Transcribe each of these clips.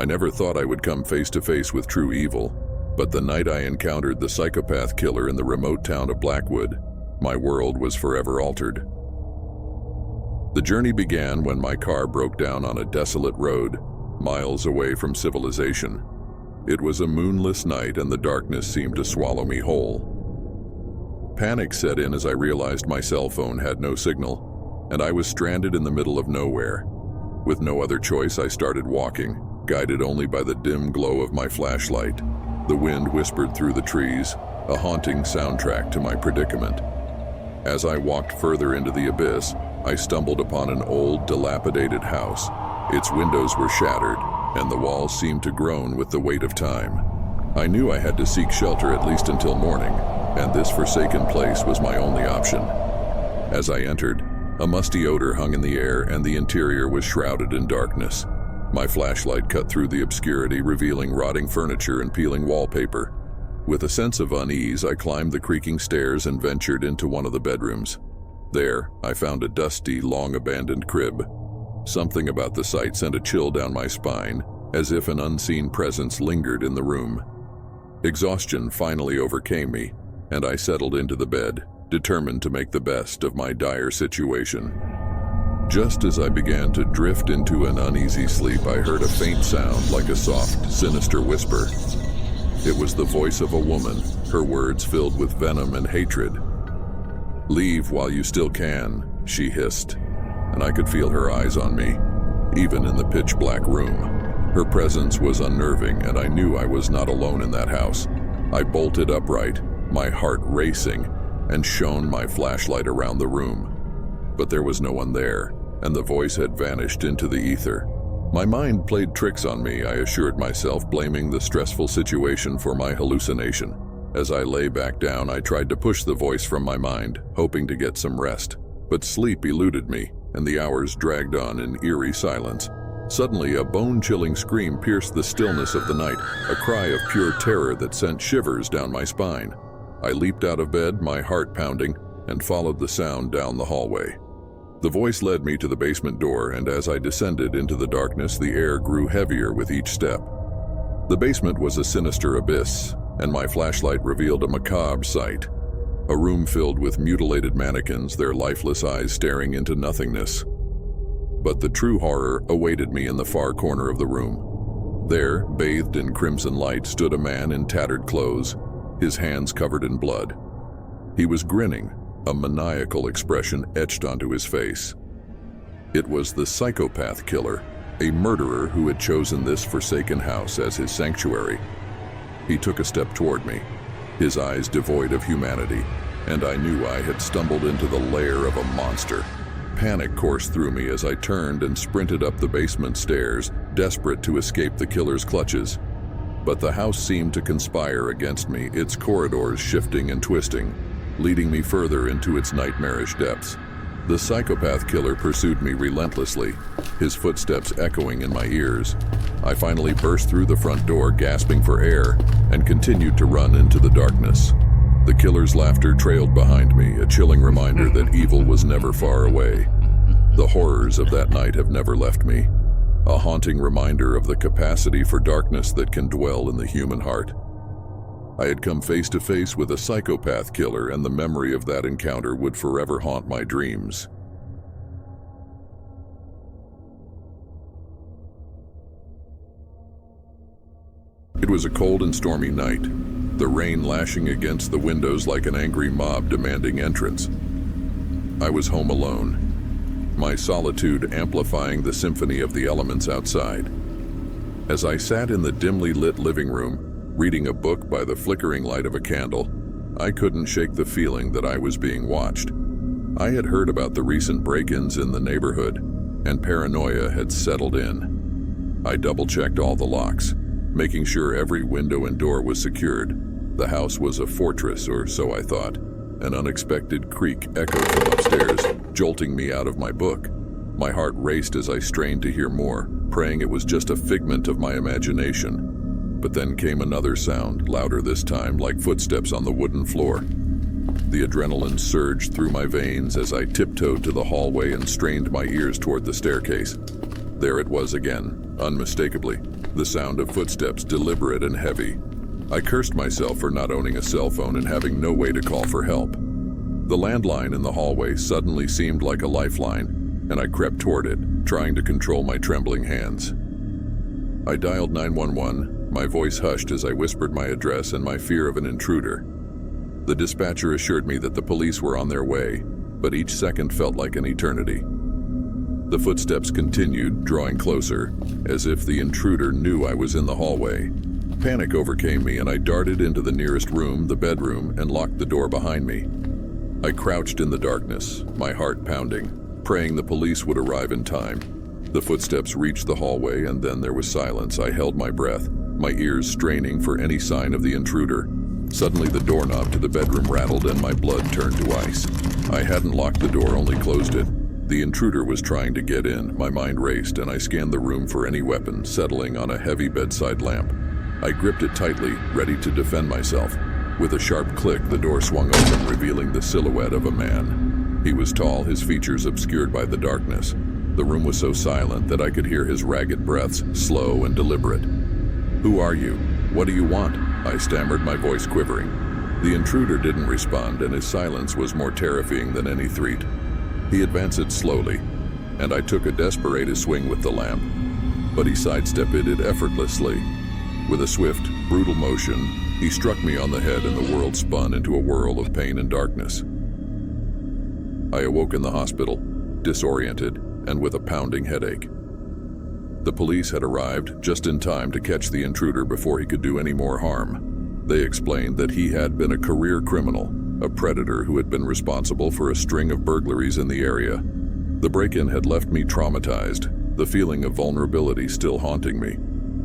I never thought I would come face to face with true evil, but the night I encountered the psychopath killer in the remote town of Blackwood, my world was forever altered. The journey began when my car broke down on a desolate road, miles away from civilization. It was a moonless night and the darkness seemed to swallow me whole. Panic set in as I realized my cell phone had no signal, and I was stranded in the middle of nowhere. With no other choice, I started walking, guided only by the dim glow of my flashlight. The wind whispered through the trees, a haunting soundtrack to my predicament. As I walked further into the abyss, I stumbled upon an old, dilapidated house. Its windows were shattered, and the walls seemed to groan with the weight of time. I knew I had to seek shelter at least until morning, and this forsaken place was my only option. As I entered, a musty odor hung in the air and the interior was shrouded in darkness. My flashlight cut through the obscurity, revealing rotting furniture and peeling wallpaper. With a sense of unease, I climbed the creaking stairs and ventured into one of the bedrooms. There, I found a dusty, long-abandoned crib. Something about the sight sent a chill down my spine, as if an unseen presence lingered in the room. Exhaustion finally overcame me, and I settled into the bed, determined to make the best of my dire situation. Just as I began to drift into an uneasy sleep, I heard a faint sound like a soft, sinister whisper. It was the voice of a woman, her words filled with venom and hatred. "Leave while you still can," she hissed, and I could feel her eyes on me, even in the pitch-black room. Her presence was unnerving, and I knew I was not alone in that house. I bolted upright, my heart racing, and shone my flashlight around the room. But there was no one there, and the voice had vanished into the ether. My mind played tricks on me, I assured myself, blaming the stressful situation for my hallucination. As I lay back down, I tried to push the voice from my mind, hoping to get some rest. But sleep eluded me, and the hours dragged on in eerie silence. Suddenly, a bone-chilling scream pierced the stillness of the night, a cry of pure terror that sent shivers down my spine. I leaped out of bed, my heart pounding, and followed the sound down the hallway. The voice led me to the basement door, and as I descended into the darkness, the air grew heavier with each step. The basement was a sinister abyss, and my flashlight revealed a macabre sight. A room filled with mutilated mannequins, their lifeless eyes staring into nothingness. But the true horror awaited me in the far corner of the room. There, bathed in crimson light, stood a man in tattered clothes, his hands covered in blood. He was grinning, a maniacal expression etched onto his face. It was the psychopath killer, a murderer who had chosen this forsaken house as his sanctuary. He took a step toward me, his eyes devoid of humanity, and I knew I had stumbled into the lair of a monster. Panic coursed through me as I turned and sprinted up the basement stairs, desperate to escape the killer's clutches. But the house seemed to conspire against me, its corridors shifting and twisting, leading me further into its nightmarish depths. The psychopath killer pursued me relentlessly, his footsteps echoing in my ears. I finally burst through the front door, gasping for air, and continued to run into the darkness. The killer's laughter trailed behind me, a chilling reminder that evil was never far away. The horrors of that night have never left me, a haunting reminder of the capacity for darkness that can dwell in the human heart. I had come face to face with a psychopath killer, and the memory of that encounter would forever haunt my dreams. It was a cold and stormy night, the rain lashing against the windows like an angry mob demanding entrance. I was home alone, my solitude amplifying the symphony of the elements outside. As I sat in the dimly lit living room, reading a book by the flickering light of a candle, I couldn't shake the feeling that I was being watched. I had heard about the recent break-ins in the neighborhood, and paranoia had settled in. I double-checked all the locks, making sure every window and door was secured. The house was a fortress, or so I thought. An unexpected creak echoed from upstairs, jolting me out of my book. My heart raced as I strained to hear more, praying it was just a figment of my imagination. But then came another sound, louder this time, like footsteps on the wooden floor. The adrenaline surged through my veins as I tiptoed to the hallway and strained my ears toward the staircase. There it was again, unmistakably, the sound of footsteps deliberate and heavy. I cursed myself for not owning a cell phone and having no way to call for help. The landline in the hallway suddenly seemed like a lifeline, and I crept toward it, trying to control my trembling hands. I dialed 911, my voice hushed as I whispered my address and my fear of an intruder. The dispatcher assured me that the police were on their way, but each second felt like an eternity. The footsteps continued, drawing closer, as if the intruder knew I was in the hallway. Panic overcame me and I darted into the nearest room, the bedroom, and locked the door behind me. I crouched in the darkness, my heart pounding, praying the police would arrive in time. The footsteps reached the hallway and then there was silence. I held my breath, my ears straining for any sign of the intruder. Suddenly the doorknob to the bedroom rattled and my blood turned to ice. I hadn't locked the door, only closed it. The intruder was trying to get in. My mind raced and I scanned the room for any weapon, settling on a heavy bedside lamp. I gripped it tightly, ready to defend myself. With a sharp click, the door swung open, revealing the silhouette of a man. He was tall, his features obscured by the darkness. The room was so silent that I could hear his ragged breaths, slow and deliberate. "Who are you? What do you want?" I stammered, my voice quivering. The intruder didn't respond, and his silence was more terrifying than any threat. He advanced slowly, and I took a desperate swing with the lamp, but he sidestepped it effortlessly. With a swift, brutal motion, he struck me on the head and the world spun into a whirl of pain and darkness. I awoke in the hospital, disoriented and with a pounding headache. The police had arrived just in time to catch the intruder before he could do any more harm. They explained that he had been a career criminal, a predator who had been responsible for a string of burglaries in the area. The break-in had left me traumatized, the feeling of vulnerability still haunting me.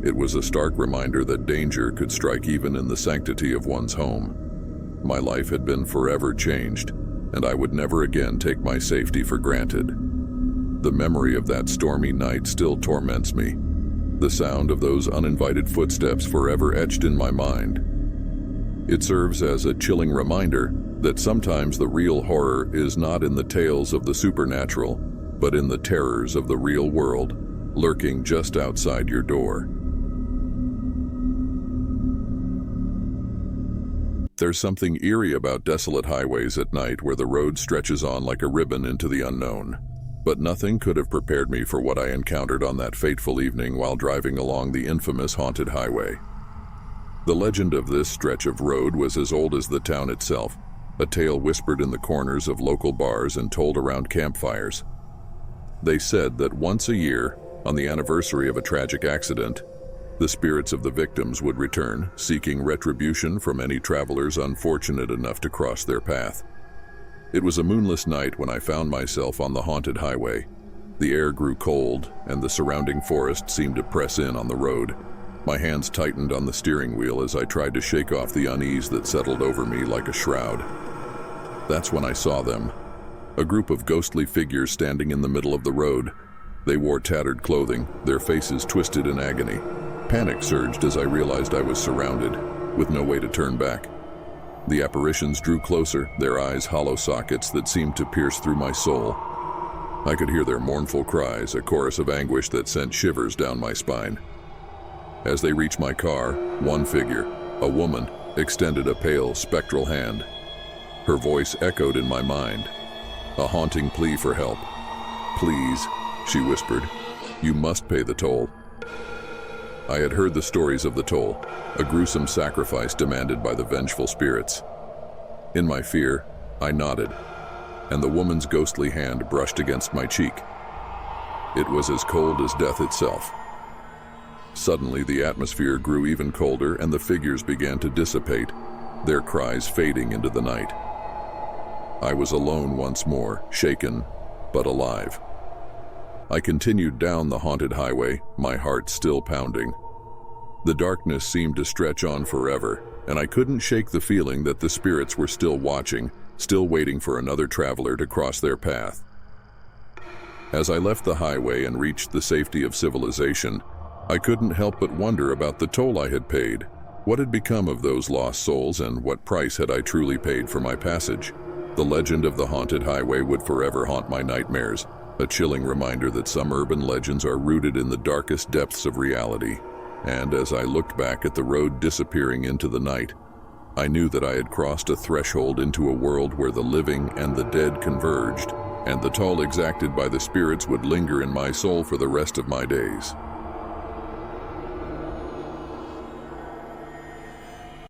It was a stark reminder that danger could strike even in the sanctity of one's home. My life had been forever changed, and I would never again take my safety for granted. The memory of that stormy night still torments me, the sound of those uninvited footsteps forever etched in my mind. It serves as a chilling reminder that sometimes the real horror is not in the tales of the supernatural, but in the terrors of the real world, lurking just outside your door. There's something eerie about desolate highways at night where the road stretches on like a ribbon into the unknown. But nothing could have prepared me for what I encountered on that fateful evening while driving along the infamous haunted highway. The legend of this stretch of road was as old as the town itself, a tale whispered in the corners of local bars and told around campfires. They said that once a year, on the anniversary of a tragic accident, the spirits of the victims would return, seeking retribution from any travelers unfortunate enough to cross their path. It was a moonless night when I found myself on the haunted highway. The air grew cold, and the surrounding forest seemed to press in on the road. My hands tightened on the steering wheel as I tried to shake off the unease that settled over me like a shroud. That's when I saw them. A group of ghostly figures standing in the middle of the road. They wore tattered clothing, their faces twisted in agony. Panic surged as I realized I was surrounded, with no way to turn back. The apparitions drew closer, their eyes hollow sockets that seemed to pierce through my soul. I could hear their mournful cries, a chorus of anguish that sent shivers down my spine. As they reached my car, one figure, a woman, extended a pale, spectral hand. Her voice echoed in my mind, a haunting plea for help. "Please," she whispered, "you must pay the toll." I had heard the stories of the toll, a gruesome sacrifice demanded by the vengeful spirits. In my fear, I nodded, and the woman's ghostly hand brushed against my cheek. It was as cold as death itself. Suddenly, the atmosphere grew even colder, and the figures began to dissipate, their cries fading into the night. I was alone once more, shaken, but alive. I continued down the haunted highway, my heart still pounding. The darkness seemed to stretch on forever, and I couldn't shake the feeling that the spirits were still watching, still waiting for another traveler to cross their path. As I left the highway and reached the safety of civilization, I couldn't help but wonder about the toll I had paid. What had become of those lost souls, and what price had I truly paid for my passage? The legend of the haunted highway would forever haunt my nightmares, a chilling reminder that some urban legends are rooted in the darkest depths of reality. And as I looked back at the road disappearing into the night, I knew that I had crossed a threshold into a world where the living and the dead converged, and the toll exacted by the spirits would linger in my soul for the rest of my days.